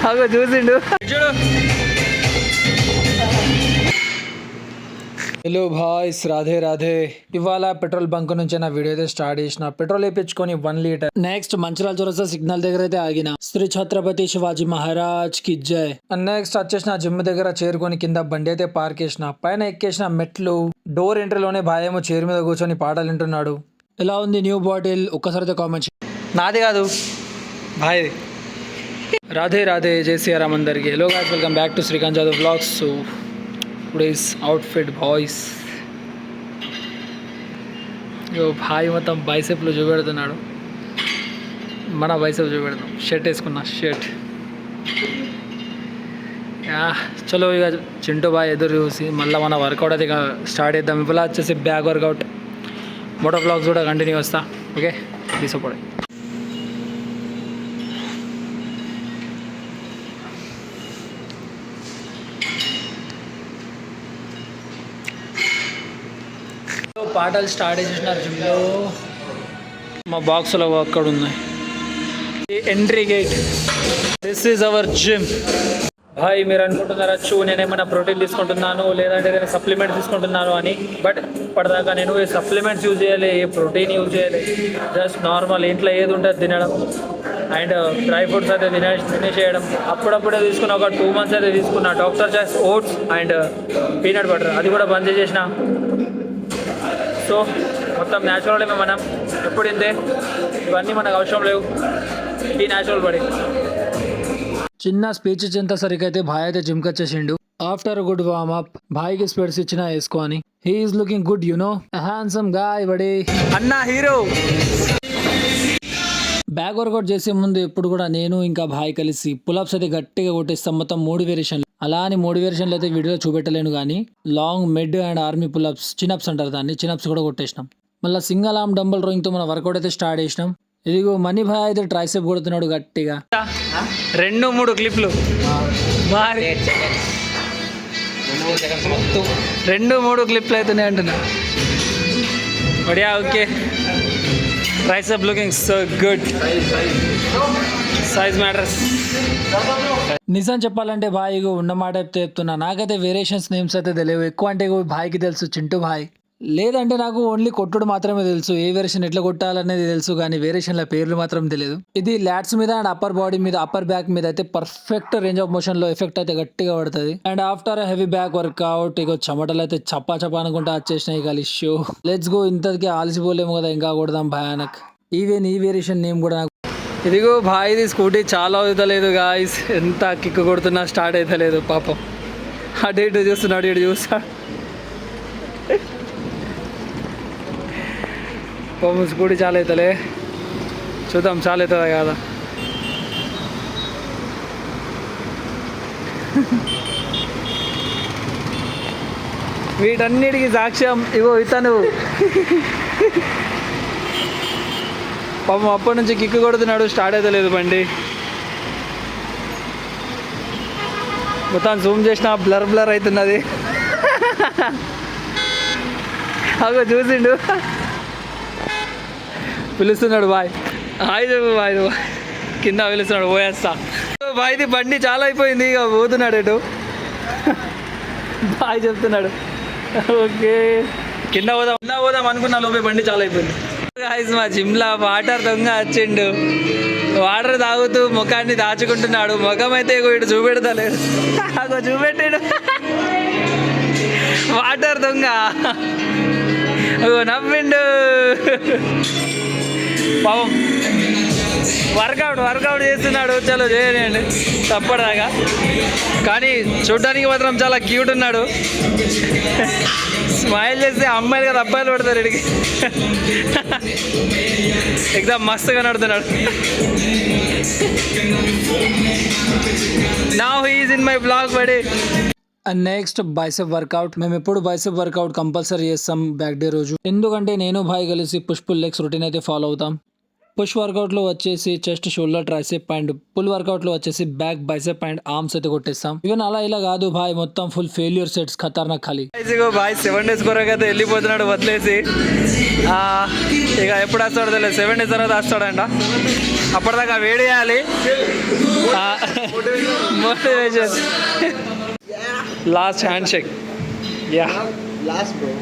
అగో చూసిండు చూడు. Hello boys, Radhe Radhe. ఇవాళ పెట్రోల్ బంక్ నుంచి నా వీడియో అయితే స్టార్ట్ చేసిన. పెట్రోల్ వేయించుకొని 1 లీటర్. నెక్స్ట్ మంచిరాల్ చౌరస్తా సిగ్నల్ దగ్గర అయితే ఆగిన. శ్రీ ఛత్రపతి శివాజీ మహారాజ్ కి జై. నెక్స్ట్ వచ్చేసిన జిమ్ దగ్గర చేరుకొని కింద బండి అయితే పార్క్ చేసిన. పైన ఎక్కేసిన మెట్లు. డోర్ ఎంట్రీలోనే భాయేమో చైర్ మీద కూర్చొని పాటలు వింటున్నాడు. ఎలా ఉంది న్యూ బాటిల్? ఒక్కసారితో కామెంట్. నాది కాదు భాయ్. రాధే రాధే, జై శ్రీరామ్ అందరికి. Hello guys, welcome back to Srikanth Jadhav vlogs. So today's outfit boys. ఇగో భాయ్ మొత్తం బైసెప్లో చూపెడుతున్నాడు. మన బైసెప్ చూపెడతాం. షర్ట్ వేసుకున్నా, షర్ట్. చలో ఇక చింటూ బాయ్ ఎదురు చూసి మళ్ళీ మన వర్కౌట్ అయితే ఇక స్టార్ట్ చేద్దాం. ఇప్పుడు వచ్చేసి బ్యాక్ వర్కౌట్. మోటో బ్లాగ్స్ కూడా కంటిన్యూ వస్తా. ఓకే, తీసుకోండి. పాటలు స్టార్ట్ చేసినారు జిమ్లో. మా బాక్స్లో అక్కడ ఉన్నాయి. Entry gate. This is our gym. భాయ్ మీరు అనుకుంటున్నారచ్చు నేనేమైనా ప్రోటీన్ తీసుకుంటున్నాను లేదంటే నేను సప్లిమెంట్స్ తీసుకుంటున్నాను అని. బట్ ఇప్పటిదాకా నేను ఏ సప్లిమెంట్స్ యూజ్ చేయాలి, ఏ ప్రోటీన్ యూజ్ చేయాలి. జస్ట్ నార్మల్ ఇంట్లో ఏది ఉంటుంది తినడం అండ్ డ్రై ఫ్రూట్స్ అయితే తినేసేయడం. అప్పుడప్పుడే తీసుకున్న ఒక 2 months అయితే తీసుకున్నా doctor choice oats and peanut butter. అది కూడా బంద్ చేసేసిన. సో మొత్తం న్యాచురల్ మనం ఎప్పుడు ఇంతే. ఇవన్నీ మనకు అవసరం లేవు. ఈ న్యాచురల్ బాడీ. చిన్న స్పీచ్ ఇచ్చేంత సరికి అయితే భాయ్ అయితే జిమ్కి వచ్చేసిండు. ఆఫ్టర్ గుడ్ వార్మప్ భాయ్కి స్పెడ్స్ ఇచ్చిన వేసుకో అని. He is looking good you know, handsome guy buddy. అన్నా హీరో. బ్యాక్ వర్కౌట్ చేసే ముందు ఎప్పుడు కూడా నేను ఇంకా భాయ్ కలిసి పులప్స్ అయితే గట్టిగా కొట్టేస్తాం. మొత్తం 3 వేరియేషన్లు. అలా అని 3 వేరియేషన్లు అయితే వీడియోలో చూపెట్టలేను కానీ long, mid and army pullups, chinups అంటారు దాన్ని, చినప్స్ కూడా కొట్టేసినాం. మళ్ళీ సింగల్ ఆర్మ్ డంబల్ రోయింగ్తో మన వర్కౌట్ అయితే స్టార్ట్ చేసినాం. ఇదిగో మనీ భాయ్ అయితే ట్రైసెప్ కొడుతున్నాడు గట్టిగా. 2-3 క్లిప్లు. 2-3 క్లిప్లు అవుతున్నాయి అంటున్నా. Badiya okay. Tricep looking so good. Size matters. నిజం చెప్పాలంటే భాయ్ ఉన్న మాట చెప్తున్నా, నాకైతే వేరియేషన్స్ నేమ్స్ అయితే తెలియవు. ఎక్కువ అంటే భాయ్కి తెలుసు, చింటూ భాయ్. లేదంటే నాకు ఓన్లీ కొట్టుడు మాత్రమే తెలుసు. ఏ వేరియేషన్ ఎట్లా కొట్టాలనేది తెలుసు కానీ వేరియేషన్ల పేర్లు మాత్రం తెలియదు. ఇది లాట్స్ మీద అండ్ అప్పర్ బాడీ మీద, అప్పర్ బ్యాక్ మీద అయితే పర్ఫెక్ట్ రేంజ్ ఆఫ్ మోషన్ లో ఎఫెక్ట్ అయితే గట్టిగా పడుతుంది. And after heavy back workout ఇక చెమటలు అయితే చప్పా అనుకుంటా వచ్చేసినాయి కలిసి. So let's go. ఇంతకి ఆలసిపోలేము కదా, ఇంకా కొడదాం భయానక్. ఈవెన్ ఈ వేరియేషన్ నేమ్ కూడా నాకు. ఇదిగో భాయ్ది స్కూటీ చాలా అవుతలేదు గాయస్. ఎంత కిక్ కొడుతున్నా స్టార్ట్ అవుతలేదు పాపం. అటు ఇటు చూస్తున్నాడు, ఇటు చూస్తాడు పాపం. స్కూటీ చాలా అవుతలే. చూద్దాం చాలా అవుతుందా కదా. వీటన్నిటికీ సాక్ష్యం ఇగో ఇతను. పాపం అప్పటి నుంచి కిక్ కొడుతున్నాడు, స్టార్ట్ అయితే లేదు బండి. మొత్తం జూమ్ చేసిన బ్లర్ అవుతున్నది. అగో చూసిండు, పిలుస్తున్నాడు బాయ్. హాయ్ చెప్పు బాయ్. కింద పిలుస్తున్నాడు, పోయేస్తా. బాయ్ది బండి చాలా అయిపోయింది, ఇక పోతున్నాడు ఎటు. బాయ్ చెప్తున్నాడు. ఓకే కింద పోదాం అనుకున్నా, లోపే బండి చాలా అయిపోయింది. మా జిమ్లా వాటర్ దొంగ వచ్చిండు. వాటర్ తాగుతూ ముఖాన్ని దాచుకుంటున్నాడు. ముఖం అయితే ఇటు చూపెడతలేడు. అగో చూపెట్టాడు వాటర్ దొంగ. నవ్విండు పాపం. వర్కౌట్ చేస్తున్నాడు. చలో చేయనండి తప్పడాగా. కానీ చూడ్డానికి మాత్రం చాలా క్యూట్ ఉన్నాడు. స్మైల్ చేస్తే అమ్మాయిలు కదా అబ్బాయిలు పడతారు ఇడికి. ఎగ్జామ్ మస్తుగా నడుతున్నాడు. Now he is in my vlog buddy. And next bicep workout. మేము ఎప్పుడు బైసెప్ వర్కౌట్ కంపల్సరీ చేస్తాం బ్యాక్ డే రోజు. ఎందుకంటే నేను భాయ్ కలిసి పుష్ పుల్ లెగ్స్ రొటీన్ అయితే ఫాలో అవుతాం. పుష్ వర్కౌట్లో వచ్చేసి chest shoulder tricep and pull వర్కౌట్లో వచ్చేసి బ్యాక్ బైసెప్ అండ్ ఆర్మ్స్ అయితే కొట్టేస్తాం. ఈవెన్ అలా ఇలా కాదు భాయ్, మొత్తం ఫుల్ ఫెయిల్యూర్ సెట్స్ ఖతర్నాక్ ఖాళీ. భాయ్ 7 days కొరకు అయితే వెళ్ళిపోతున్నాడు వదిలేసి. ఇక ఎప్పుడు వస్తాడో తెలియదు, 7 days తర్వాత వస్తాడంట. అప్పటిదాకా వేడి చేయాలి. Motivation. Last hand shake. Yeah last bro.